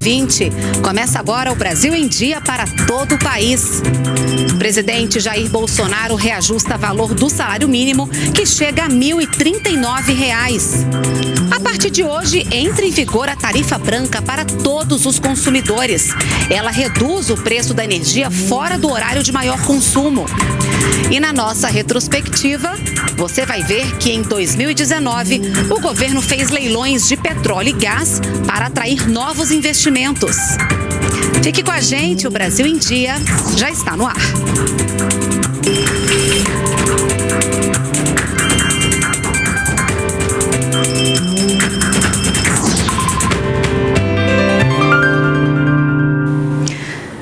2020. Começa agora o Brasil em Dia para todo o país. O presidente Jair Bolsonaro reajusta valor do salário mínimo, que chega a R$ 1.039. A partir de hoje, entra em vigor a tarifa branca para todos os consumidores. Ela reduz o preço da energia fora do horário de maior consumo. E na nossa retrospectiva, você vai ver que em 2019, o governo fez leilões de petróleo e gás para atrair novos investimentos. Fique com a gente, o Brasil em Dia já está no ar.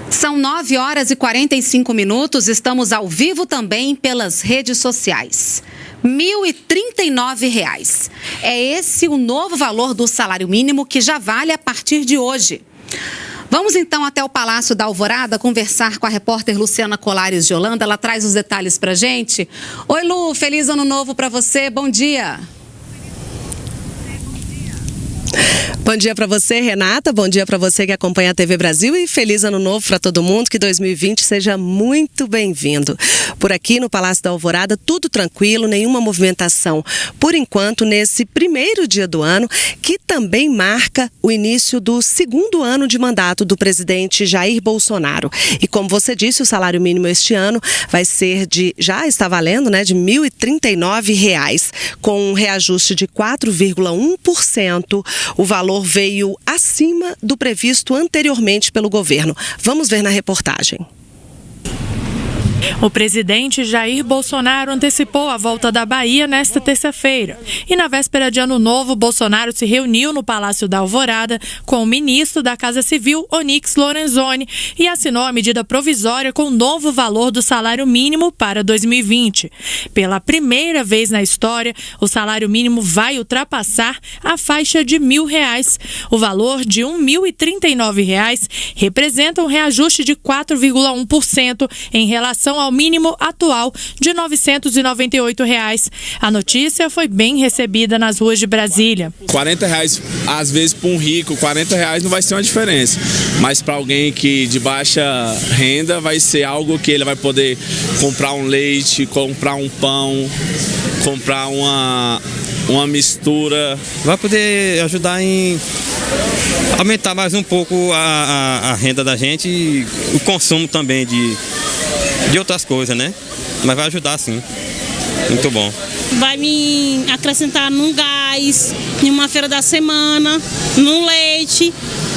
São 9h45, estamos ao vivo também pelas redes sociais. R$ 1.039. É esse o novo valor do salário mínimo que já vale a partir de hoje. Vamos então até o Palácio da Alvorada conversar com a repórter Luciana Colares de Holanda. Ela traz os detalhes pra gente. Oi, Lu, feliz ano novo para você, bom dia. Bom dia para você, Renata. Bom dia para você que acompanha a TV Brasil e feliz ano novo para todo mundo. Que 2020 seja muito bem-vindo. Por aqui no Palácio da Alvorada, tudo tranquilo, nenhuma movimentação. Por enquanto, nesse primeiro dia do ano, que também marca o início do segundo ano de mandato do presidente Jair Bolsonaro. E como você disse, o salário mínimo este ano vai ser já está valendo, né, de R$ 1.039, com um reajuste de 4,1%. O valor veio acima do previsto anteriormente pelo governo. Vamos ver na reportagem. O presidente Jair Bolsonaro antecipou a volta da Bahia nesta terça-feira. E na véspera de Ano Novo, Bolsonaro se reuniu no Palácio da Alvorada com o ministro da Casa Civil, Onyx Lorenzoni, e assinou a medida provisória com o novo valor do salário mínimo para 2020. Pela primeira vez na história, o salário mínimo vai ultrapassar a faixa de R$ 1.000. O valor de R$ 1.039 representa um reajuste de 4,1% em relação ao mínimo atual de R$ 998. A notícia foi bem recebida nas ruas de Brasília. R$ 40, às vezes para um rico, R$ 40 não vai ser uma diferença, mas para alguém que de baixa renda vai ser algo que ele vai poder comprar um leite, comprar um pão, comprar uma mistura. Vai poder ajudar em aumentar mais um pouco a renda da gente e o consumo também de outras coisas, né? Mas vai ajudar sim. Muito bom. Vai me acrescentar num gás, em uma feira da semana, num leite.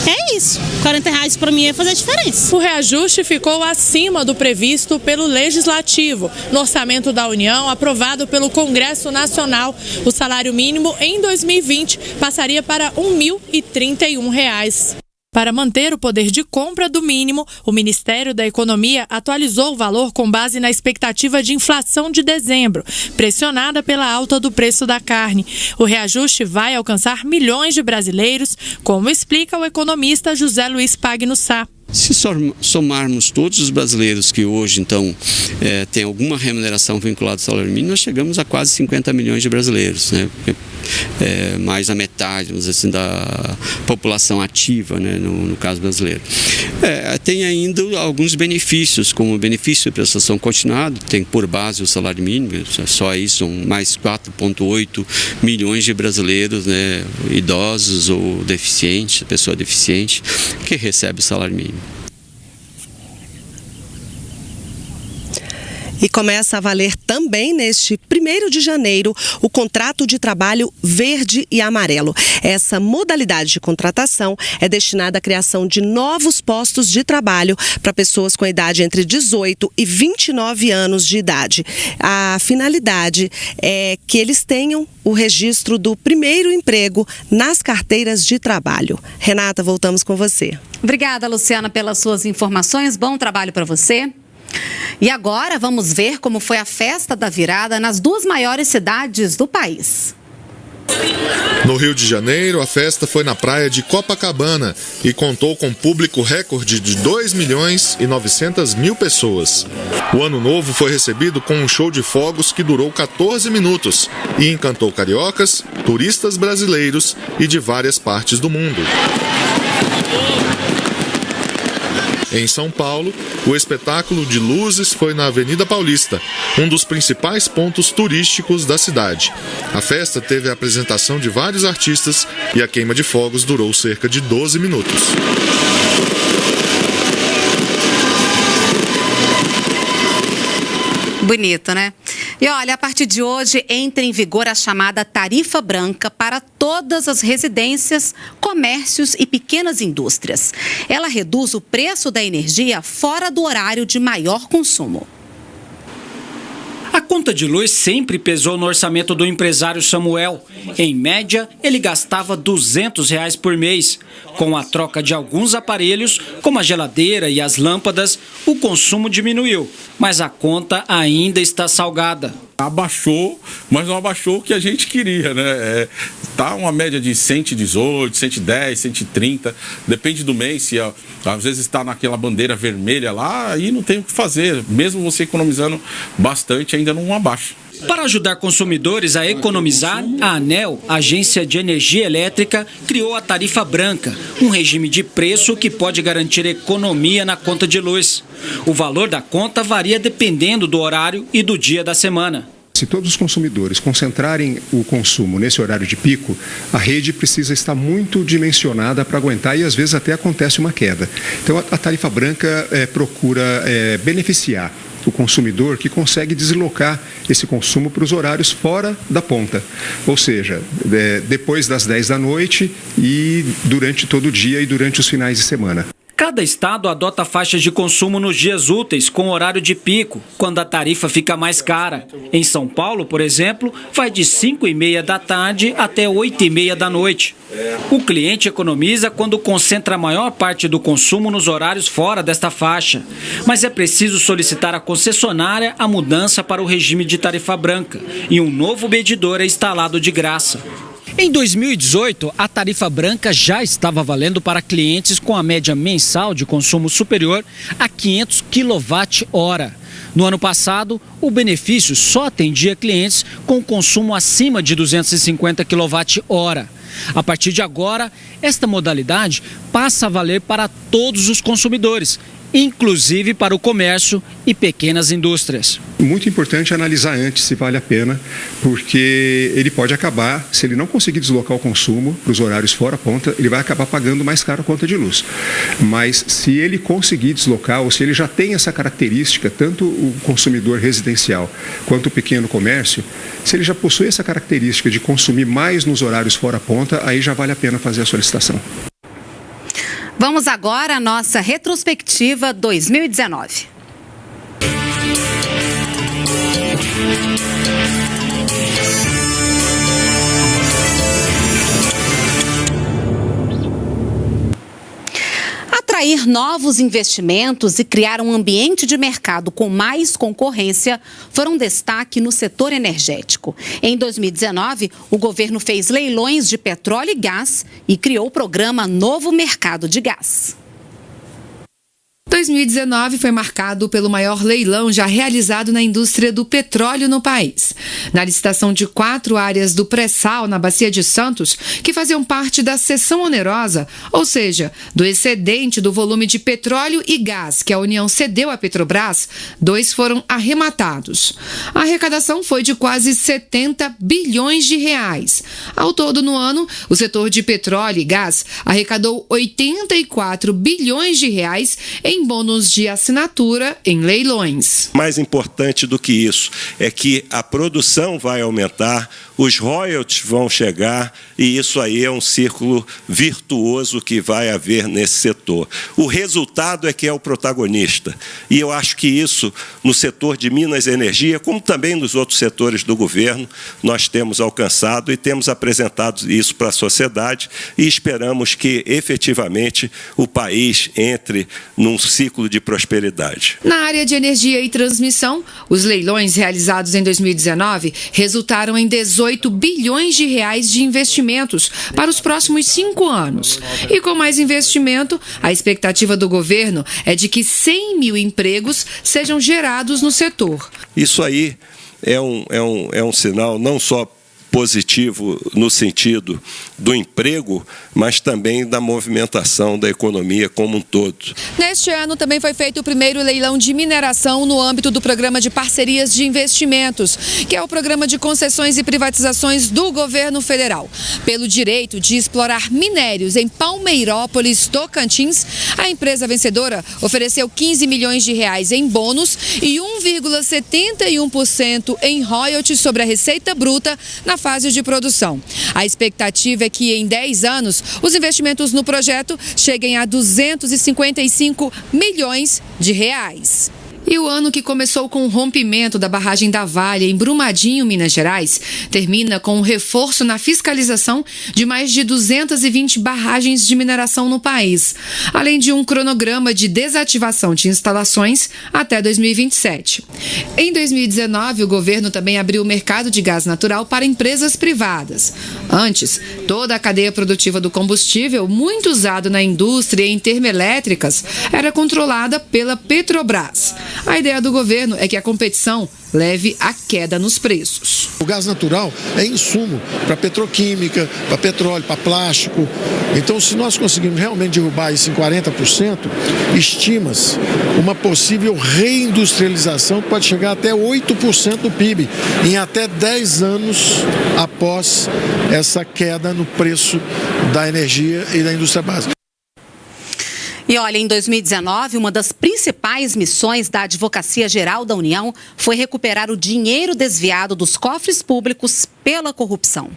É isso. R$ 40 para mim é fazer diferença. O reajuste ficou acima do previsto pelo Legislativo. No orçamento da União, aprovado pelo Congresso Nacional, o salário mínimo em 2020 passaria para R$ 1.031. Para manter o poder de compra do mínimo, o Ministério da Economia atualizou o valor com base na expectativa de inflação de dezembro, pressionada pela alta do preço da carne. O reajuste vai alcançar milhões de brasileiros, como explica o economista José Luiz Pagno Sá. Se somarmos todos os brasileiros que hoje, então, têm alguma remuneração vinculada ao salário mínimo, nós chegamos a quase 50 milhões de brasileiros, né? Mais da metade, vamos dizer assim, da população ativa, né, no caso brasileiro. Tem ainda alguns benefícios, como o benefício de prestação continuada, tem por base o salário mínimo, só isso, são mais 4,8 milhões de brasileiros, né, idosos ou deficientes, pessoa deficiente, que recebe o salário mínimo. E começa a valer também neste 1º de janeiro o contrato de trabalho verde e amarelo. Essa modalidade de contratação é destinada à criação de novos postos de trabalho para pessoas com idade entre 18 e 29 anos de idade. A finalidade é que eles tenham o registro do primeiro emprego nas carteiras de trabalho. Renata, voltamos com você. Obrigada, Luciana, pelas suas informações. Bom trabalho para você. E agora vamos ver como foi a festa da virada nas duas maiores cidades do país. No Rio de Janeiro, a festa foi na praia de Copacabana e contou com público recorde de 2.900.000 pessoas. O Ano Novo foi recebido com um show de fogos que durou 14 minutos e encantou cariocas, turistas brasileiros e de várias partes do mundo. Em São Paulo, o espetáculo de luzes foi na Avenida Paulista, um dos principais pontos turísticos da cidade. A festa teve a apresentação de vários artistas e a queima de fogos durou cerca de 12 minutos. Bonito, né? E olha, a partir de hoje entra em vigor a chamada tarifa branca para todas as residências, comércios e pequenas indústrias. Ela reduz o preço da energia fora do horário de maior consumo. A conta de luz sempre pesou no orçamento do empresário Samuel. Em média, ele gastava R$200 por mês. Com a troca de alguns aparelhos, como a geladeira e as lâmpadas, o consumo diminuiu, mas a conta ainda está salgada. Abaixou, mas não abaixou o que a gente queria, né? Tá uma média de 118, 110, 130, depende do mês, se às vezes está naquela bandeira vermelha lá, aí não tem o que fazer, mesmo você economizando bastante, ainda não abaixa. Para ajudar consumidores a economizar, a ANEEL, Agência de Energia Elétrica, criou a tarifa branca, um regime de preço que pode garantir economia na conta de luz. O valor da conta varia dependendo do horário e do dia da semana. Se todos os consumidores concentrarem o consumo nesse horário de pico, a rede precisa estar muito dimensionada para aguentar e às vezes até acontece uma queda. Então a tarifa branca procura beneficiar o consumidor que consegue deslocar esse consumo para os horários fora da ponta, ou seja, depois das 10 da noite e durante todo o dia e durante os finais de semana. Cada estado adota faixas de consumo nos dias úteis com horário de pico, quando a tarifa fica mais cara. Em São Paulo, por exemplo, vai de 5h30 da tarde até 8h30 da noite. O cliente economiza quando concentra a maior parte do consumo nos horários fora desta faixa. Mas é preciso solicitar à concessionária a mudança para o regime de tarifa branca e um novo medidor é instalado de graça. Em 2018, a tarifa branca já estava valendo para clientes com a média mensal de consumo superior a 500 kWh. No ano passado, o benefício só atendia clientes com consumo acima de 250 kWh. A partir de agora, esta modalidade passa a valer para todos os consumidores, inclusive para o comércio e pequenas indústrias. Muito importante analisar antes se vale a pena, porque ele pode acabar, se ele não conseguir deslocar o consumo para os horários fora a ponta, ele vai acabar pagando mais caro a conta de luz. Mas se ele conseguir deslocar, ou se ele já tem essa característica, tanto o consumidor residencial quanto o pequeno comércio, se ele já possui essa característica de consumir mais nos horários fora a ponta, aí já vale a pena fazer a solicitação. Vamos agora à nossa retrospectiva 2019. Atrair novos investimentos e criar um ambiente de mercado com mais concorrência foram destaque no setor energético. Em 2019, o governo fez leilões de petróleo e gás e criou o programa Novo Mercado de Gás. 2019 foi marcado pelo maior leilão já realizado na indústria do petróleo no país. Na licitação de 4 áreas do pré-sal na Bacia de Santos, que faziam parte da seção onerosa, ou seja, do excedente do volume de petróleo e gás que a União cedeu à Petrobras, 2 foram arrematados. A arrecadação foi de quase 70 bilhões de reais. Ao todo, no ano, o setor de petróleo e gás arrecadou 84 bilhões de reais em bônus de assinatura em leilões. Mais importante do que isso é que a produção vai aumentar, os royalties vão chegar e isso aí é um círculo virtuoso que vai haver nesse setor. O resultado é que é o protagonista e eu acho que isso no setor de Minas e Energia, como também nos outros setores do governo, nós temos alcançado e temos apresentado isso para a sociedade e esperamos que efetivamente o país entre num ciclo de prosperidade. Na área de energia e transmissão, os leilões realizados em 2019 resultaram em 18 bilhões de reais de investimentos para os próximos 5 anos. E com mais investimento, a expectativa do governo é de que 100 mil empregos sejam gerados no setor. Isso aí é um sinal não só positivo no sentido do emprego, mas também da movimentação da economia como um todo. Neste ano também foi feito o primeiro leilão de mineração no âmbito do Programa de Parcerias de Investimentos, que é o programa de concessões e privatizações do governo federal. Pelo direito de explorar minérios em Palmeirópolis, Tocantins, a empresa vencedora ofereceu 15 milhões de reais em bônus e 1,71% em royalties sobre a receita bruta na fase de produção. A expectativa é que em 10 anos os investimentos no projeto cheguem a 255 milhões de reais. E o ano que começou com o rompimento da barragem da Valha em Brumadinho, Minas Gerais, termina com um reforço na fiscalização de mais de 220 barragens de mineração no país, além de um cronograma de desativação de instalações até 2027. Em 2019, o governo também abriu o mercado de gás natural para empresas privadas. Antes, toda a cadeia produtiva do combustível, muito usado na indústria e em termoelétricas, era controlada pela Petrobras. A ideia do governo é que a competição leve à queda nos preços. O gás natural é insumo para petroquímica, para petróleo, para plástico. Então, se nós conseguirmos realmente derrubar isso em 40%, estima-se uma possível reindustrialização que pode chegar até 8% do PIB em até 10 anos após essa queda no preço da energia e da indústria básica. E olha, em 2019, uma das principais missões da Advocacia Geral da União foi recuperar o dinheiro desviado dos cofres públicos pela corrupção.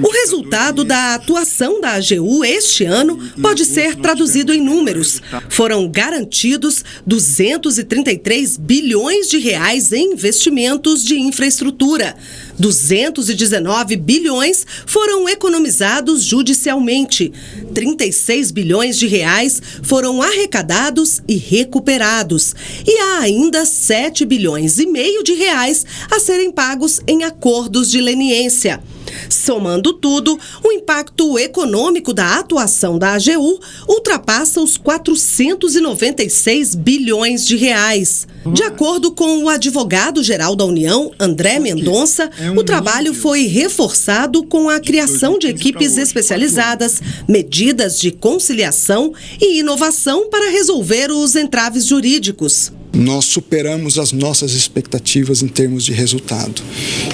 O resultado da atuação da AGU este ano pode ser traduzido em números. Foram garantidos 233 bilhões de reais em investimentos de infraestrutura. 219 bilhões foram economizados judicialmente. 36 bilhões de reais foram arrecadados e recuperados. E há ainda 7 bilhões e meio de reais a serem pagos em acordos de leniência. Somando tudo, o impacto econômico da atuação da AGU ultrapassa os 496 bilhões de reais. De acordo com o advogado-geral da União, André Mendonça, o trabalho foi reforçado com a criação de equipes especializadas, medidas de conciliação e inovação para resolver os entraves jurídicos. Nós superamos as nossas expectativas em termos de resultado.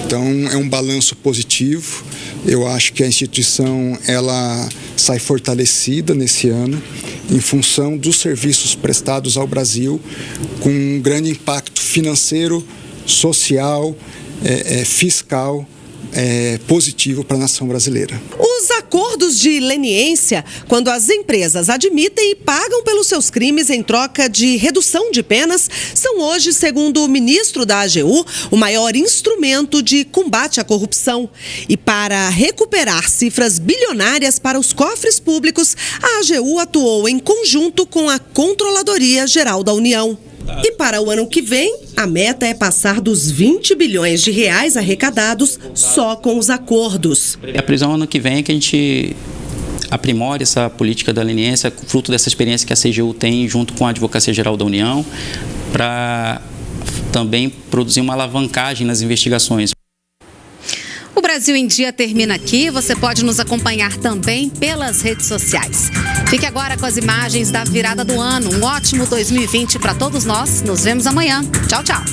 Então, é um balanço positivo. Eu acho que a instituição ela sai fortalecida nesse ano em função dos serviços prestados ao Brasil, com um grande impacto financeiro, social, fiscal, positivo para a nação brasileira. Os acordos de leniência, quando as empresas admitem e pagam pelos seus crimes em troca de redução de penas, são hoje, segundo o ministro da AGU, o maior instrumento de combate à corrupção. E para recuperar cifras bilionárias para os cofres públicos, a AGU atuou em conjunto com a Controladoria Geral da União. E para o ano que vem, a meta é passar dos 20 bilhões de reais arrecadados só com os acordos. A previsão ano que vem é que a gente aprimore essa política da leniência, fruto dessa experiência que a CGU tem junto com a Advocacia Geral da União, para também produzir uma alavancagem nas investigações. O Brasil em Dia termina aqui. Você pode nos acompanhar também pelas redes sociais. Fique agora com as imagens da virada do ano. Um ótimo 2020 para todos nós. Nos vemos amanhã. Tchau, tchau.